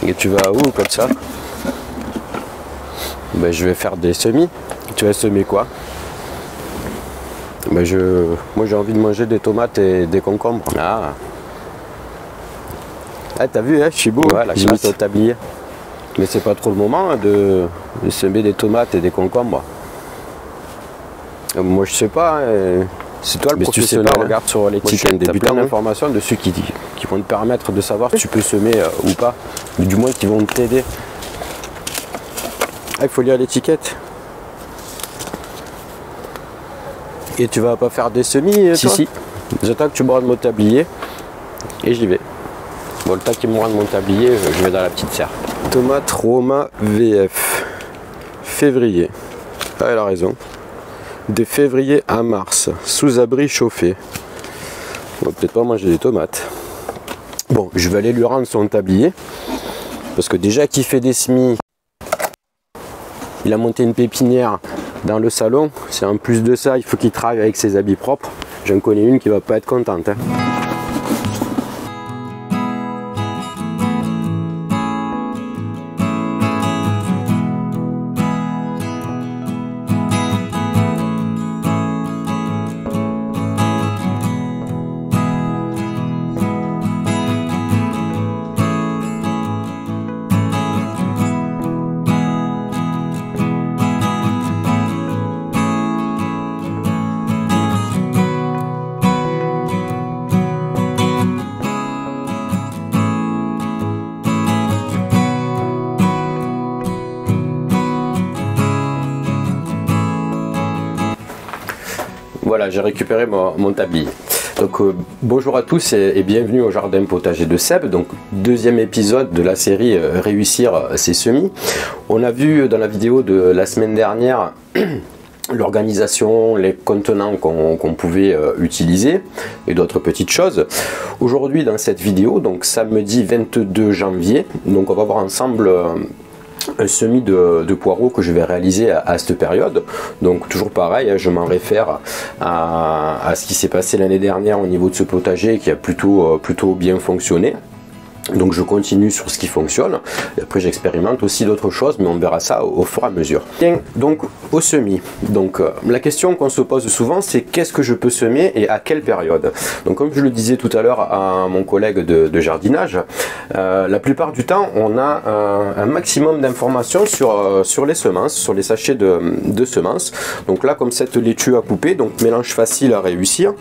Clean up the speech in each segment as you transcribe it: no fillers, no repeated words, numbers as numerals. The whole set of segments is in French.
Et tu vas où comme ça? Ben, je vais faire des semis. Tu vas semer quoi? Ben, moi j'ai envie de manger des tomates et des concombres. Ah, t'as vu, hein, je suis beau, voilà, j'ai mis ton tablier. Mais c'est pas trop le moment hein, de semer des tomates et des concombres. Moi je sais pas, hein, c'est toi le professionnel. Tu sais pas, regarde sur l'étiquette, t'as plein d'informations dessus qui vont te permettre de savoir si tu peux semer ou pas. Ou du moins qui vont t'aider. Ah, il faut lire l'étiquette. Et tu vas pas faire des semis, si, toi? Si. J'attends que tu me rendes mon tablier et j'y vais. Bon, le temps qu'il me rende mon tablier, je vais dans la petite serre. Tomate Roma VF. Février. Ah, elle a raison. De février à mars. Sous abri chauffé. On va peut-être pas manger des tomates. Bon, je vais aller lui rendre son tablier. Parce que déjà qu'il fait des semis, il a monté une pépinière dans le salon. C'est en plus de ça, il faut qu'il travaille avec ses habits propres. J'en connais une qui va pas être contente. Hein. Voilà, j'ai récupéré mon tablier. Donc bonjour à tous et bienvenue au jardin potager de Seb. Donc deuxième épisode de la série Réussir ses semis. On a vu dans la vidéo de la semaine dernière l'organisation, les contenants qu'on pouvait utiliser et d'autres petites choses. Aujourd'hui dans cette vidéo, donc samedi 22 janvier, donc on va voir ensemble un semis de poireaux que je vais réaliser à cette période. Donc toujours pareil, je m'en réfère à ce qui s'est passé l'année dernière au niveau de ce potager qui a plutôt bien fonctionné. Donc je continue sur ce qui fonctionne et après j'expérimente aussi d'autres choses, mais on verra ça au fur et à mesure. Bien, donc au semis, donc la question qu'on se pose souvent, c'est qu'est-ce que je peux semer et à quelle période. Donc comme je le disais tout à l'heure à mon collègue de jardinage, la plupart du temps on a un maximum d'informations sur les semences, sur les sachets de semences. Donc là, comme cette laitue à couper, donc mélange facile à réussir.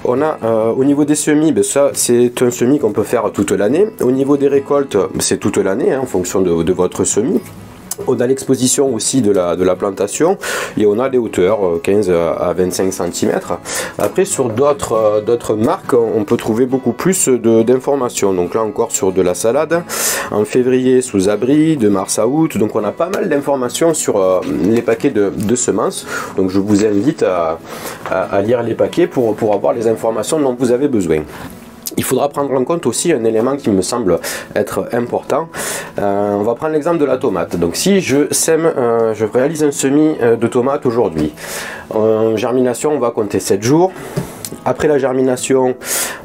On a au niveau des semis, ben ça c'est un semis qu'on peut faire toute l'année. Au niveau des récoltes, c'est toute l'année hein, en fonction de votre semis. On a l'exposition aussi de la plantation et on a les hauteurs 15 à 25 cm. Après sur d'autres marques on peut trouver beaucoup plus d'informations. Donc là encore sur de la salade, en février sous abri, de mars à août. Donc on a pas mal d'informations sur les paquets de semences. Donc je vous invite à lire les paquets pour avoir les informations dont vous avez besoin. Il faudra prendre en compte aussi un élément qui me semble être important. On va prendre l'exemple de la tomate. Donc si je sème, je réalise un semis de tomates aujourd'hui. En germination, on va compter 7 jours. Après la germination,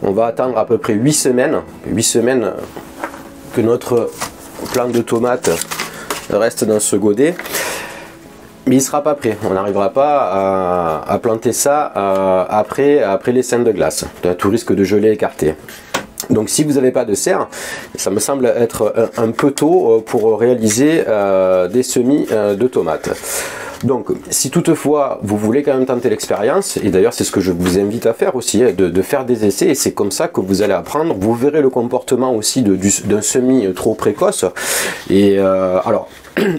on va attendre à peu près 8 semaines. 8 semaines que notre plant de tomates reste dans ce godet. Mais il ne sera pas prêt, on n'arrivera pas à planter ça après les seins de glace, tout risque de gelée écarté. Donc si vous n'avez pas de serre, ça me semble être un peu tôt pour réaliser des semis de tomates. Donc si toutefois vous voulez quand même tenter l'expérience, et d'ailleurs c'est ce que je vous invite à faire aussi, de faire des essais, et c'est comme ça que vous allez apprendre, vous verrez le comportement aussi d'un semis trop précoce. Et alors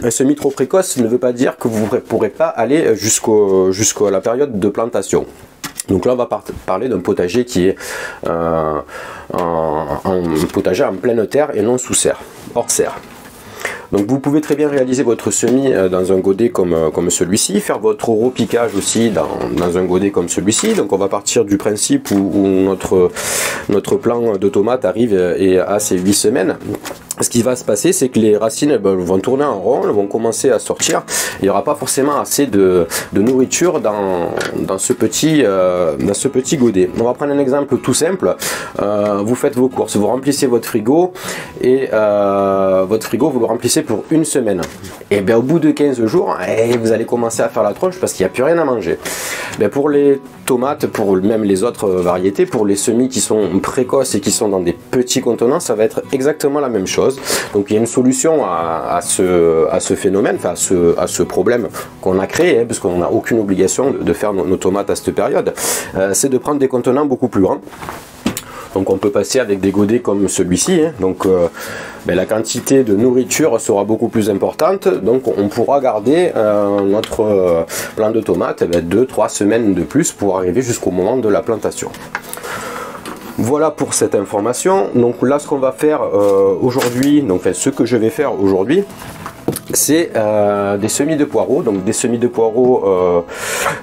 un semis trop précoce ne veut pas dire que vous ne pourrez pas aller jusqu'à la période de plantation. Donc là on va parler d'un potager qui est un potager en pleine terre et non sous serre, hors serre. Donc vous pouvez très bien réaliser votre semis dans un godet comme celui-ci, faire votre repiquage aussi dans un godet comme celui-ci. Donc on va partir du principe où notre plant de tomates arrive et a ses 8 semaines. ce qui va se passer, c'est que les racines vont tourner en rond, elles vont commencer à sortir. Il n'y aura pas forcément assez de nourriture dans ce petit godet. On va prendre un exemple tout simple. Vous faites vos courses, vous remplissez votre frigo et votre frigo vous le remplissez pour une semaine. Et bien au bout de 15 jours, vous allez commencer à faire la tronche parce qu'il n'y a plus rien à manger. Pour les tomates, pour même les autres variétés, pour les semis qui sont précoces et qui sont dans des petits contenants, ça va être exactement la même chose. Donc il y a une solution à ce phénomène, enfin à ce problème qu'on a créé, parce qu'on n'a aucune obligation de faire nos tomates à cette période, c'est de prendre des contenants beaucoup plus grands. Donc on peut passer avec des godets comme celui-ci, donc la quantité de nourriture sera beaucoup plus importante, donc on pourra garder notre plant de tomates 2-3 semaines de plus pour arriver jusqu'au moment de la plantation. Voilà pour cette information. Donc là ce qu'on va faire aujourd'hui, ce que je vais faire aujourd'hui, c'est des semis de poireaux, donc des semis de poireaux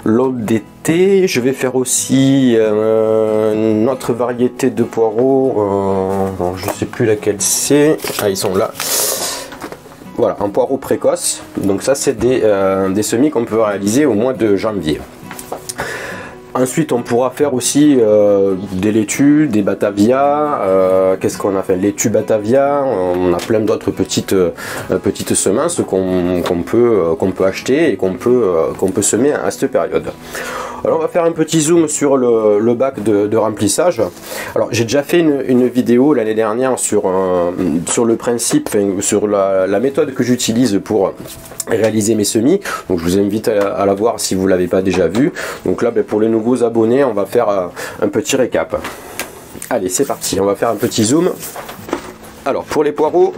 long d'été. Je vais faire aussi une autre variété de poireaux, je ne sais plus laquelle c'est, ils sont là. Voilà, un poireau précoce, donc ça c'est des semis qu'on peut réaliser au mois de janvier. Ensuite, on pourra faire aussi des laitues, des batavia. Qu'est-ce qu'on a fait? Laitue batavia. On a plein d'autres petites semences qu'on peut acheter et qu'on peut semer à cette période. Alors, on va faire un petit zoom sur le bac de remplissage. Alors, j'ai déjà fait une vidéo l'année dernière sur le principe, sur la méthode que j'utilise pour réaliser mes semis. Donc je vous invite à la voir si vous ne l'avez pas déjà vu. Donc là pour les nouveaux abonnés, on va faire un petit récap. Allez, c'est parti, on va faire un petit zoom. Alors pour les poireaux,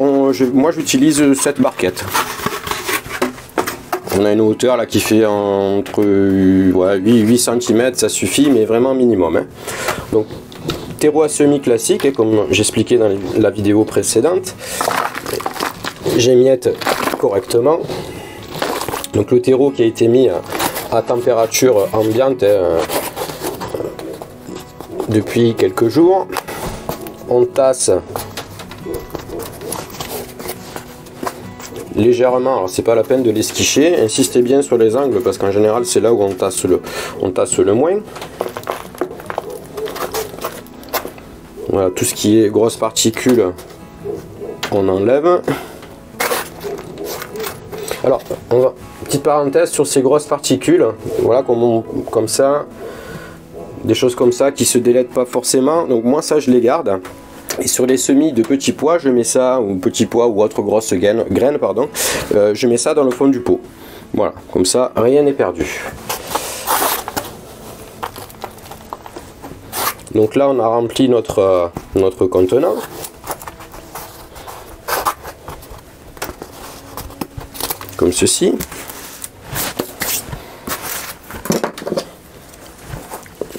moi j'utilise cette barquette. On a une hauteur là qui fait entre 8 cm, ça suffit, mais vraiment minimum. Donc terreau à semis classique, comme j'expliquais dans la vidéo précédente. J'émiette correctement. Donc le terreau qui a été mis à température ambiante depuis quelques jours. On tasse légèrement, alors c'est pas la peine de l'esquicher, insistez bien sur les angles parce qu'en général c'est là où on tasse le moins. Voilà, tout ce qui est grosses particules on enlève. Alors, petite parenthèse sur ces grosses particules, voilà, comme ça, des choses comme ça qui se délètent pas forcément, donc moi ça je les garde. Et sur les semis de petits pois, je mets ça, ou petits pois ou autres grosses graines, pardon, je mets ça dans le fond du pot. Voilà, comme ça, rien n'est perdu. Donc là, on a rempli notre contenant. Comme ceci.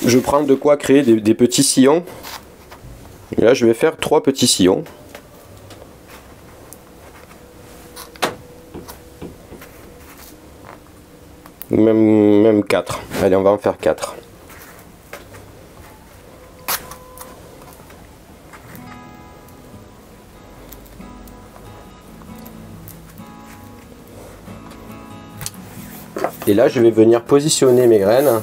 Je prends de quoi créer des petits sillons. Et là, je vais faire 3 petits sillons. Même 4. Allez, on va en faire 4. Et là, je vais venir positionner mes graines.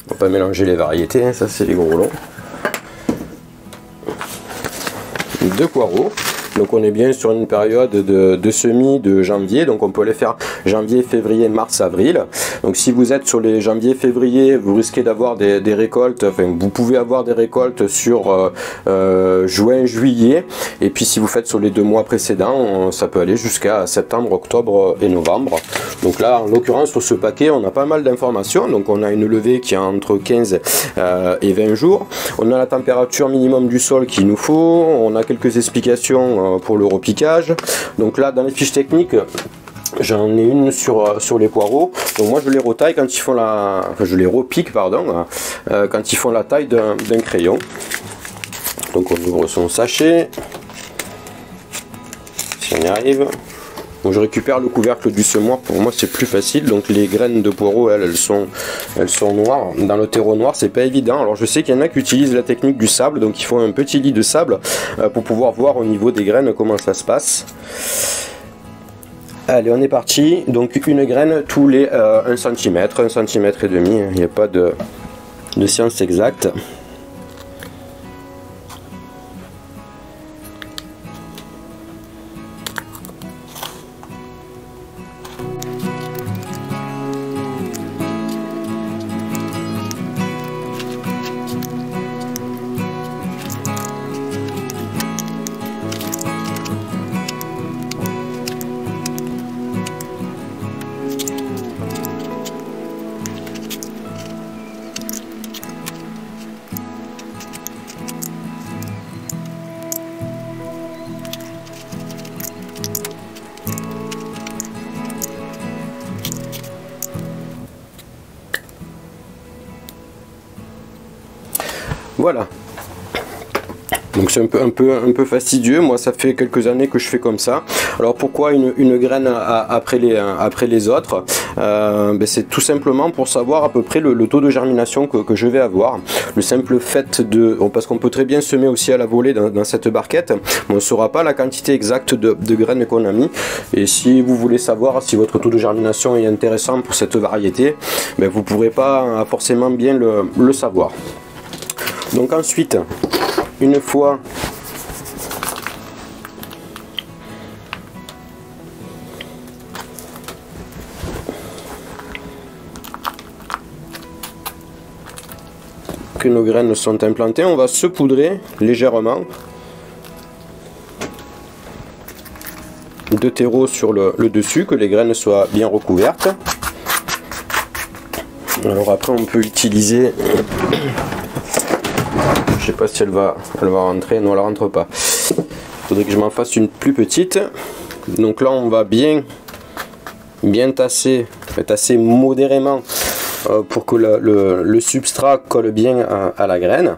On va pas mélanger les variétés, hein, ça c'est les gros lots. De poireaux. Donc on est bien sur une période de semis de janvier, donc on peut les faire janvier, février, mars, avril. Donc si vous êtes sur les janvier, février, vous risquez d'avoir des récoltes, enfin vous pouvez avoir des récoltes sur juin, juillet, et puis si vous faites sur les 2 mois précédents, ça peut aller jusqu'à septembre, octobre et novembre. Donc là en l'occurrence sur ce paquet on a pas mal d'informations, donc on a une levée qui est entre 15 et 20 jours, on a la température minimum du sol qu'il nous faut, on a quelques explications pour le repiquage. Donc là dans les fiches techniques j'en ai une sur les poireaux. Donc moi je les retaille quand ils font je les repique pardon, quand ils font la taille d'un crayon. Donc on ouvre son sachet, si on y arrive. Donc je récupère le couvercle du semoir, pour moi c'est plus facile. Donc les graines de poireaux, elles sont noires. Dans le terreau noir, c'est pas évident. Alors je sais qu'il y en a qui utilisent la technique du sable, donc il faut un petit lit de sable pour pouvoir voir au niveau des graines comment ça se passe. Allez, on est parti. Donc une graine tous les 1 cm, 1 cm et demi. Il n'y a pas de science exacte. Voilà. Donc c'est un peu fastidieux. Moi ça fait quelques années que je fais comme ça. Alors pourquoi une graine après les autres? C'est tout simplement pour savoir à peu près le taux de germination que je vais avoir. Le simple fait parce qu'on peut très bien semer aussi à la volée dans cette barquette, mais on ne saura pas la quantité exacte de graines qu'on a mis. Et si vous voulez savoir si votre taux de germination est intéressant pour cette variété, vous ne pourrez pas forcément bien le savoir. Donc ensuite, une fois que nos graines sont implantées, on va saupoudrer légèrement de terreau sur le dessus, que les graines soient bien recouvertes. Alors après on peut utiliser, je sais pas si elle va rentrer, non elle rentre pas, il faudrait que je m'en fasse une plus petite. Donc là on va bien tasser modérément pour que le substrat colle bien à la graine.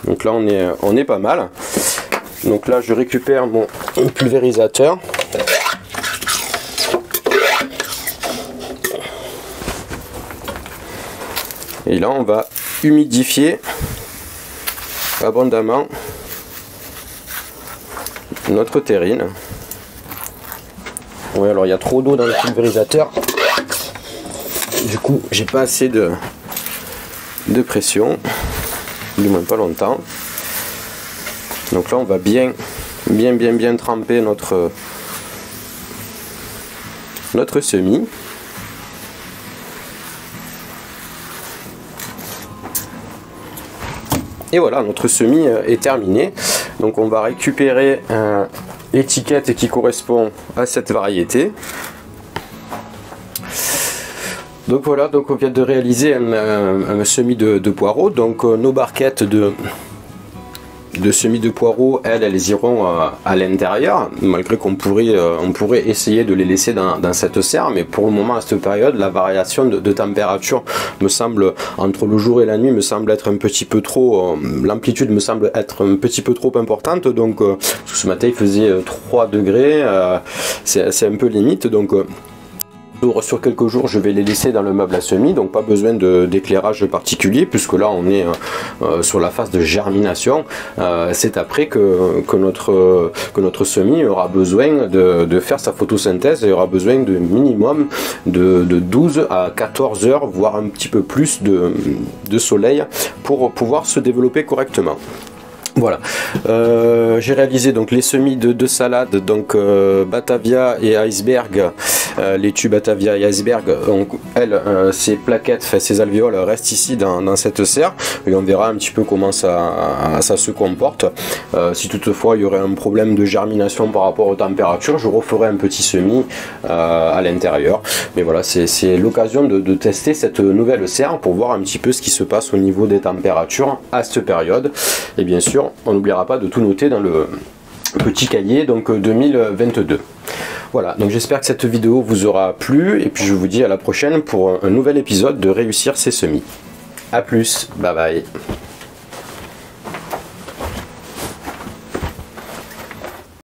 Donc là on est pas mal. Donc là je récupère mon pulvérisateur. Et là on va humidifier abondamment notre terrine. Oui, alors il y a trop d'eau dans le pulvérisateur. Du coup j'ai pas assez de pression, du moins pas longtemps. Donc là on va bien tremper notre semis. Et voilà, notre semis est terminé. Donc on va récupérer l'étiquette qui correspond à cette variété. Donc voilà, donc on vient de réaliser un semis de poireaux. Donc nos barquettes de semis de poireaux, elles iront à l'intérieur, malgré qu'on pourrait essayer de les laisser dans cette serre, mais pour le moment à cette période la variation de température me semble, entre le jour et la nuit, me semble être un petit peu trop, l'amplitude me semble être un petit peu trop importante. Donc ce matin il faisait 3 degrés, c'est un peu limite. Donc sur quelques jours je vais les laisser dans le meuble à semis, donc pas besoin d'éclairage particulier, puisque là on est sur la phase de germination. C'est après que notre semis aura besoin de faire sa photosynthèse et aura besoin de minimum de 12 à 14 heures, voire un petit peu plus de soleil pour pouvoir se développer correctement. Voilà, j'ai réalisé donc les semis de salade, donc Batavia et Iceberg, laitue Batavia et Iceberg. Donc ces plaquettes, ces alvéoles restent ici dans cette serre, et on verra un petit peu comment ça se comporte. Si toutefois il y aurait un problème de germination par rapport aux températures, je referai un petit semis à l'intérieur. Mais voilà, c'est l'occasion de tester cette nouvelle serre pour voir un petit peu ce qui se passe au niveau des températures à cette période. Et bien sûr, on n'oubliera pas de tout noter dans le petit cahier, donc 2022. Voilà, donc j'espère que cette vidéo vous aura plu, et puis je vous dis à la prochaine pour un nouvel épisode de Réussir ses semis. A plus, bye bye.